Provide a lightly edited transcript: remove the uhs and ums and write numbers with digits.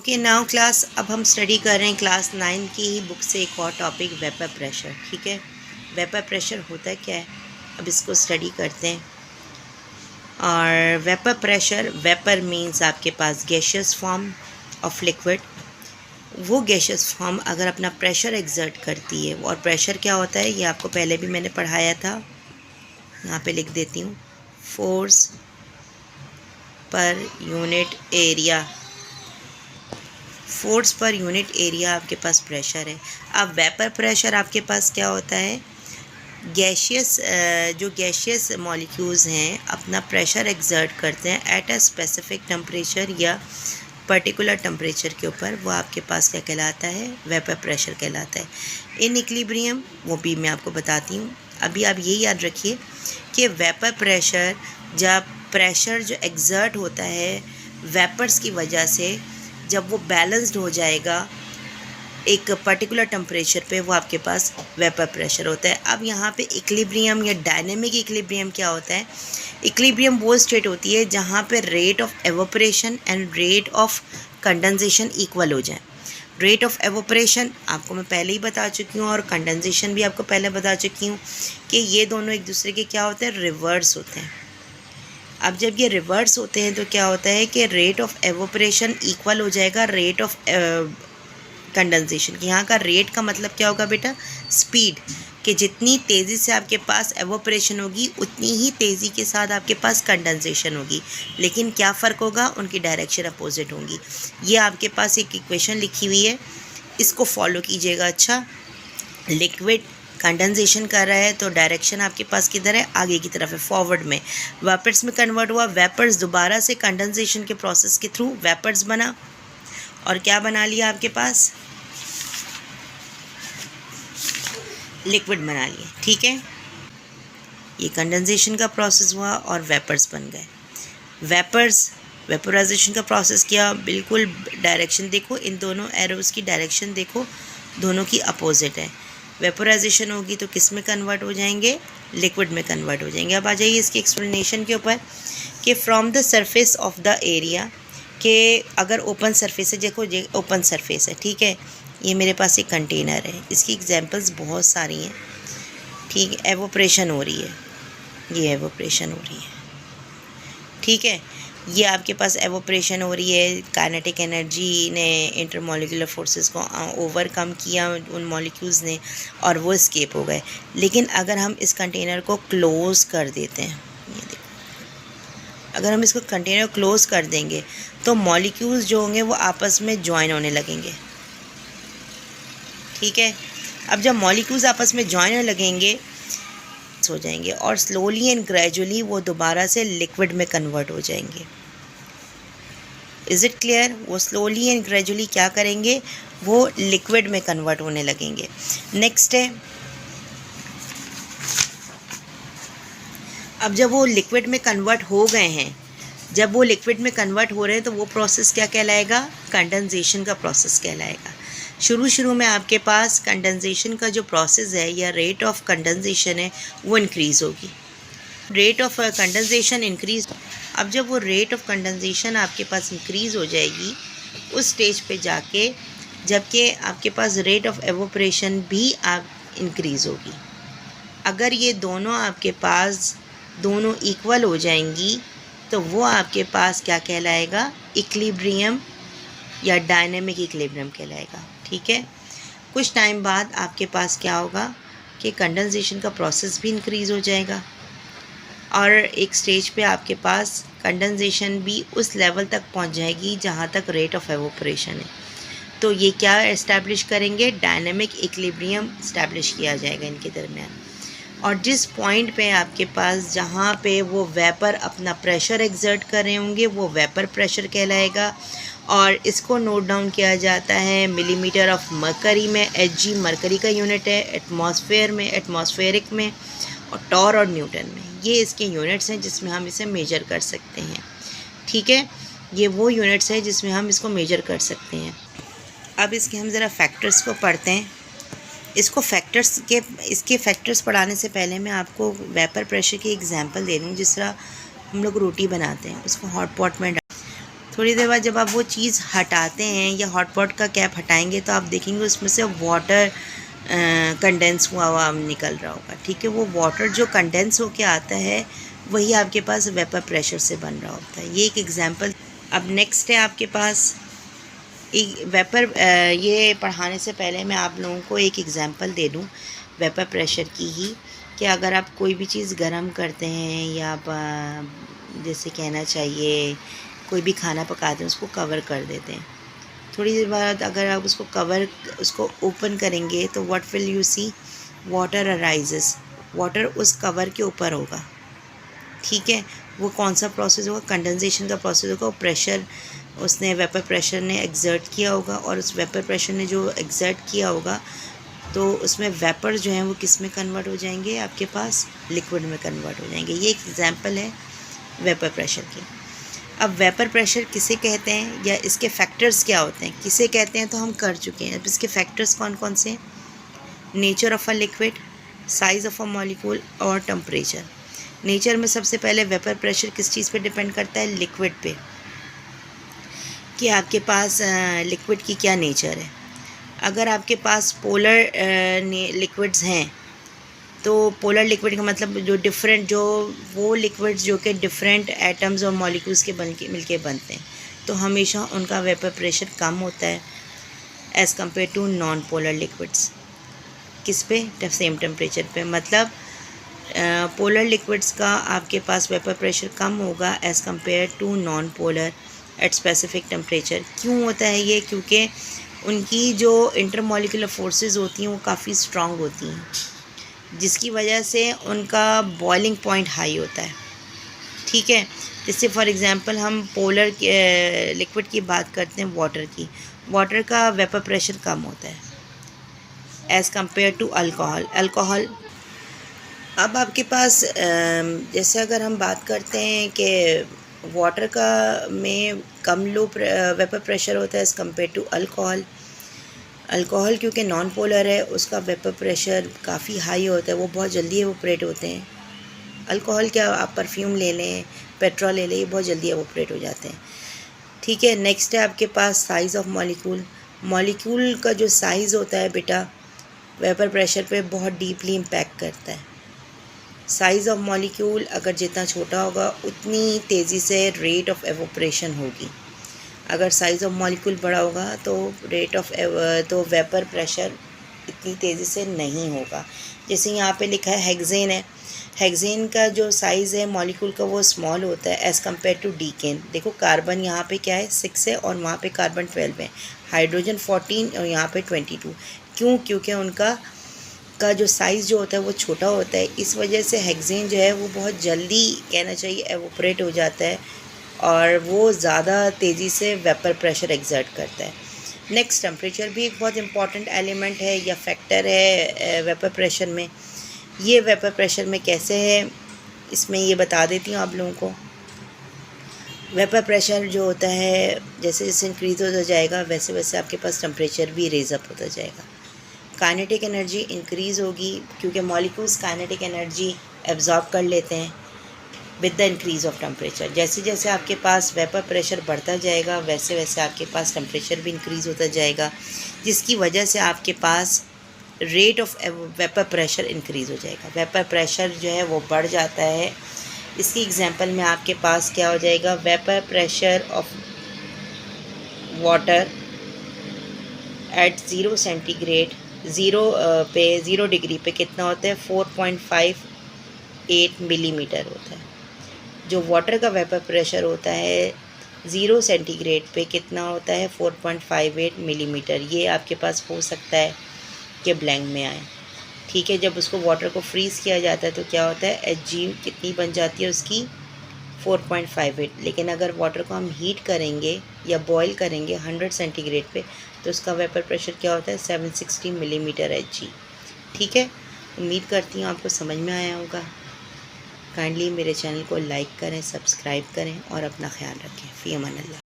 Okay now class, अब हम study कर रहे हैं क्लास 9 की ही बुक से एक और टॉपिक, वेपर प्रेशर। ठीक है, वेपर प्रेशर होता क्या है, अब इसको स्टडी करते हैं। और वेपर प्रेशर, वेपर मीन्स आपके पास गैशियस फॉर्म ऑफ लिक्विड। वो गैशियस फॉर्म अगर अपना प्रेशर एक्सर्ट करती है, और प्रेशर क्या होता है ये आपको पहले भी मैंने पढ़ाया था, यहाँ पे लिख देती हूँ, force per unit area. Force per unit area आपके पास प्रेशर है। अब वेपर प्रेशर आपके पास क्या होता है, गैशियस जो गैशियस मॉलिक्यूल्स हैं अपना प्रेशर एक्सर्ट करते हैं एट अ स्पेसिफिक टेम्परेचर या पर्टिकुलर टेम्परेचर के ऊपर, वो आपके पास क्या कहलाता है, वेपर प्रेशर कहलाता है। इन इक्विलिब्रियम वो भी मैं आपको बताती हूँ। अभी आप ये याद रखिए कि वेपर प्रेशर, जब प्रेशर जो एक्सर्ट होता है वेपर्स की वजह से, जब वो बैलेंस्ड हो जाएगा एक पर्टिकुलर टेम्परेचर पे, वो आपके पास वेपर प्रेशर होता है। अब यहाँ पे इक्विलिब्रियम या डायनेमिक इक्विलिब्रियम क्या होता है, इक्विलिब्रियम वो स्टेट होती है जहाँ पे rate of evaporation and rate of condensation equal हो जाए। रेट ऑफ एवोपरेशन आपको मैं पहले ही बता चुकी हूँ, और कंडेंसेशन भी आपको पहले बता चुकी हूँ कि ये दोनों एक दूसरे के क्या होते हैं, रिवर्स होते हैं। अब जब ये रिवर्स होते हैं तो क्या होता है कि रेट ऑफ एवोपरेशन इक्वल हो जाएगा रेट ऑफ कंडेंसेशन। यहाँ का रेट का मतलब क्या होगा बेटा, स्पीड, कि जितनी तेज़ी से आपके पास एवोपरेशन होगी उतनी ही तेज़ी के साथ आपके पास कंडेंसेशन होगी। लेकिन क्या फ़र्क होगा, उनकी डायरेक्शन अपोजिट होंगी। ये आपके पास एक इक्वेशन लिखी हुई है, इसको फॉलो कीजिएगा। अच्छा, लिक्विड कंडेंसेशन कर रहा है तो डायरेक्शन आपके पास किधर है, आगे की तरफ है, फॉरवर्ड में। वेपर्स में कन्वर्ट हुआ, वेपर्स दोबारा से कंडेंसेशन के प्रोसेस के थ्रू वेपर्स बना, और क्या बना लिया आपके पास, लिक्विड बना लिए। ठीक है, ये कंडेंसेशन का प्रोसेस हुआ और वेपर्स बन गए। वेपर्स, वेपोराइजेशन का प्रोसेस किया, बिल्कुल डायरेक्शन देखो, इन दोनों एरोज़ की डायरेक्शन देखो, दोनों की अपोजिट है। वेपोराइजेशन होगी तो किस में कन्वर्ट हो जाएंगे, लिक्विड में कन्वर्ट हो जाएंगे। अब आ जाइए इसकी एक्सप्लेनेशन के ऊपर कि from the surface of the area, कि अगर ओपन सरफेस है, देखो ये ओपन सरफेस है, ठीक है, ये मेरे पास एक कंटेनर है, इसकी एग्जांपल्स बहुत सारी हैं। ठीक है, एवोपरेशन हो रही है, ये एवोपरेशन हो रही है, ठीक है, ये आपके पास एवोपरेशन हो रही है, काइनेटिक एनर्जी ने इंटरमॉलिक्यूलर फोर्सेस को ओवरकम किया उन मॉलिक्यूल्स ने, और वो एस्केप हो गए। लेकिन अगर हम इस कंटेनर को क्लोज़ कर देते हैं, ये देखो, अगर हम इसको कंटेनर क्लोज़ कर देंगे तो मॉलिक्यूल्स जो होंगे वो आपस में ज्वाइन होने लगेंगे। ठीक है, अब जब मॉलिक्यूल्स आपस में ज्वाइन होने लगेंगे हो जाएंगे, और स्लोली एंड ग्रेजुअली वो दोबारा से लिक्विड में कन्वर्ट हो जाएंगे। इज़ इट क्लियर, वो स्लोली एंड ग्रेजुअली क्या करेंगे, वो लिक्विड में कन्वर्ट होने लगेंगे। नेक्स्ट है, अब जब वो लिक्विड में कन्वर्ट हो गए हैं, जब वो लिक्विड में कन्वर्ट हो रहे हैं तो वो प्रोसेस क्या कहलाएगा, कंडेंसेशन का प्रोसेस कहलाएगा। शुरू में आपके पास कंडेंसेशन का जो प्रोसेस है या रेट ऑफ कंडेंसेशन है वो इंक्रीज़ होगी, रेट ऑफ कंडेंसेशन इंक्रीज़। अब जब वो रेट ऑफ कंडेंसेशन आपके पास इंक्रीज़ हो जाएगी उस स्टेज पे जाके, जबकि आपके पास रेट ऑफ एवोपरेशन भी आप इंक्रीज़ होगी। अगर ये दोनों आपके पास दोनों इक्वल हो जाएंगी तो वो आपके पास क्या कहलाएगा, इक्विलिब्रियम या डायनेमिक इक्विलिब्रियम कहलाएगा। ठीक है, कुछ टाइम बाद आपके पास क्या होगा कि कंडेंसेशन का प्रोसेस भी इंक्रीज़ हो जाएगा, और एक स्टेज पे आपके पास कंडेंसेशन भी उस लेवल तक पहुंच जाएगी जहां तक रेट ऑफ एवोपरेशन है। तो ये क्या इस्टेब्लिश करेंगे, डायनेमिक इक्विलिब्रियम इस्टेब्लिश किया जाएगा इनके दरमियान। और जिस पॉइंट पे आपके पास, जहाँ पे वो वेपर अपना प्रेशर एक्सर्ट कर रहे होंगे, वो वेपर प्रेशर कहलाएगा। और इसको नोट डाउन किया जाता है मिलीमीटर ऑफ मरकरी में, Hg मरकरी का यूनिट है, एटमॉस्फेयर में, एटमॉस्फेरिक में, और टॉर और न्यूटन में, ये इसके यूनिट्स हैं जिसमें हम इसे मेजर कर सकते हैं। ठीक है, ये वो यूनिट्स हैं जिसमें हम इसको मेजर कर सकते हैं। अब इसके हम ज़रा फैक्टर्स को पढ़ते हैं। इसको इसके फैक्टर्स पढ़ाने से पहले मैं आपको वेपर प्रेशर की एग्जांपल दे दूँ। जिस तरह हम लोग रोटी बनाते हैं, उसको हॉट पॉट में थोड़ी देर बाद जब आप वो चीज़ हटाते हैं या हॉट पॉट का कैप हटाएंगे तो आप देखेंगे उसमें से वाटर कंडेंस हुआ निकल रहा होगा। ठीक है, वो वाटर जो कंडेंस होके आता है वही आपके पास वेपर प्रेशर से बन रहा होता है। ये एक एग्जांपल। अब नेक्स्ट है आपके पास एक वेपर। ये पढ़ाने से पहले मैं आप लोगों को एक एग्जांपल दे दूं वेपर प्रेशर की ही, कि अगर आप कोई भी चीज़ गर्म करते हैं या आप जैसे कहना चाहिए कोई भी खाना पकाते हैं उसको कवर कर देते हैं, थोड़ी देर बाद अगर आप उसको ओपन करेंगे तो what will you see, water arises. Water उस कवर के ऊपर होगा। ठीक है, वो कौन सा प्रोसेस होगा, कंडेंसेशन का प्रोसेस होगा। वो प्रेशर उसने वेपर प्रेशर ने एक्सर्ट किया होगा और उस वेपर प्रेशर ने जो एक्सर्ट किया होगा तो उसमें वेपर जो हैं वो किस में कन्वर्ट हो जाएंगे, आपके पास लिक्विड में कन्वर्ट हो जाएंगे। ये एक एग्जांपल है वेपर प्रेशर की। अब वेपर प्रेशर किसे कहते हैं या इसके फैक्टर्स क्या होते हैं, किसे कहते हैं तो हम कर चुके हैं। अब इसके फैक्टर्स कौन कौन से हैं, nature of a liquid, size of a molecule और टेम्परेचर। नेचर में सबसे पहले वेपर प्रेशर किस चीज़ पे डिपेंड करता है, लिक्विड पे, कि आपके पास लिक्विड की क्या नेचर है। अगर आपके पास पोलर लिक्विड्स हैं तो पोलर लिक्विड का मतलब जो डिफरेंट, जो वो लिक्विड्स जो कि डिफरेंट एटम्स और मॉलिक्यूल्स के मिलके बनते हैं, तो हमेशा उनका वेपर प्रेशर कम होता है as compare to non polar liquids. किस पे, सेम टेम्परेचर पे। मतलब पोलर लिक्विड्स का आपके पास वेपर प्रेशर कम होगा as compare to non polar at specific temperature. क्यों होता है ये, क्योंकि उनकी जो इंटरमॉलिक्यूलर फोर्सेस होती हैं वो काफ़ी स्ट्रॉन्ग होती हैं, जिसकी वजह से उनका बॉइलिंग पॉइंट हाई होता है। ठीक है, जैसे फॉर एग्जांपल हम पोलर लिक्विड की बात करते हैं, वाटर की। वाटर का वेपर प्रेशर कम होता है एज़ कम्पेयर टू अल्कोहल। अब आपके पास जैसे अगर हम बात करते हैं कि वाटर का में कम लो वेपर प्रेशर होता है एज़ कम्पेयर टू अल्कोहल क्योंकि नॉन पोलर है, उसका वेपर प्रेशर काफ़ी हाई होता है, वो बहुत जल्दी एवोपरेट होते हैं। अल्कोहल क्या, आप परफ्यूम ले लें, पेट्रोल ले लें, ये बहुत जल्दी एवोपरेट हो जाते हैं। ठीक है, नेक्स्ट है आपके पास साइज़ ऑफ मॉलिक्यूल का जो साइज़ होता है बेटा, वेपर प्रेशर पे बहुत डीपली इम्पैक्ट करता है। साइज़ ऑफ मॉलिक्यूल अगर जितना छोटा होगा उतनी तेज़ी से रेट ऑफ एवोपरेशन होगी। अगर साइज़ ऑफ मॉलिक्यूल बड़ा होगा तो तो वेपर प्रेशर इतनी तेज़ी से नहीं होगा। जैसे यहाँ पे लिखा है हेक्सेन है, हेक्सेन का जो साइज़ है मॉलिक्यूल का वो स्मॉल होता है एज़ कम्पेयर टू डीकेन। देखो कार्बन यहाँ पे क्या है 6 है और वहाँ पे कार्बन 12 है, हाइड्रोजन 14 और यहाँ पे 22। क्यों, क्योंकि उनका जो साइज़ जो होता है वो छोटा होता है, इस वजह से हेक्सेन जो है वो बहुत जल्दी कहना चाहिए एवोपरेट हो जाता है और वो ज़्यादा तेज़ी से वेपर प्रेशर एक्सर्ट करता है। नेक्स्ट, टेम्परेचर भी एक बहुत इंपॉर्टेंट एलिमेंट है या फैक्टर है वेपर प्रेशर में। ये वेपर प्रेशर में कैसे है, इसमें ये बता देती हूँ आप लोगों को। वेपर प्रेशर जो होता है जैसे जैसे इंक्रीज़ होता जाएगा वैसे वैसे आपके पास टेम्परेचर भी रेज़ अप होता जाएगा। काइनेटिक एनर्जी इंक्रीज़ होगी क्योंकि मॉलिक्यूल्स काइनेटिक एनर्जी एब्जॉर्ब कर लेते हैं with the increase of temperature. जैसे जैसे आपके पास वेपर प्रेशर बढ़ता जाएगा वैसे वैसे आपके पास टेम्परेचर भी इंक्रीज़ होता जाएगा, जिसकी वजह से आपके पास rate of vapour pressure increase हो जाएगा। वेपर प्रेशर जो है वो बढ़ जाता है। इसकी एग्जांपल में आपके पास क्या हो जाएगा, vapour pressure of water at 0 centigrade, 0 degree पे कितना होता है 4.58 मिलीमीटर होता है। जो वाटर का वेपर प्रेशर होता है 0 सेंटीग्रेड पे कितना होता है 4.58 मिलीमीटर। ये आपके पास हो सकता है कि ब्लैंक में आए। ठीक है, जब उसको वाटर को फ्रीज़ किया जाता है तो क्या होता है Hg कितनी बन जाती है उसकी 4.58। लेकिन अगर वाटर को हम हीट करेंगे या बॉईल करेंगे 100 सेंटीग्रेड पे तो उसका वेपर प्रेशर क्या होता है 760 मिलीमीटर Hg। ठीक है, उम्मीद करती हूँ आपको समझ में आया होगा। काइंडली मेरे चैनल को लाइक करें, सब्सक्राइब करें और अपना ख्याल रखें। फ़ी अमान अल्लाह।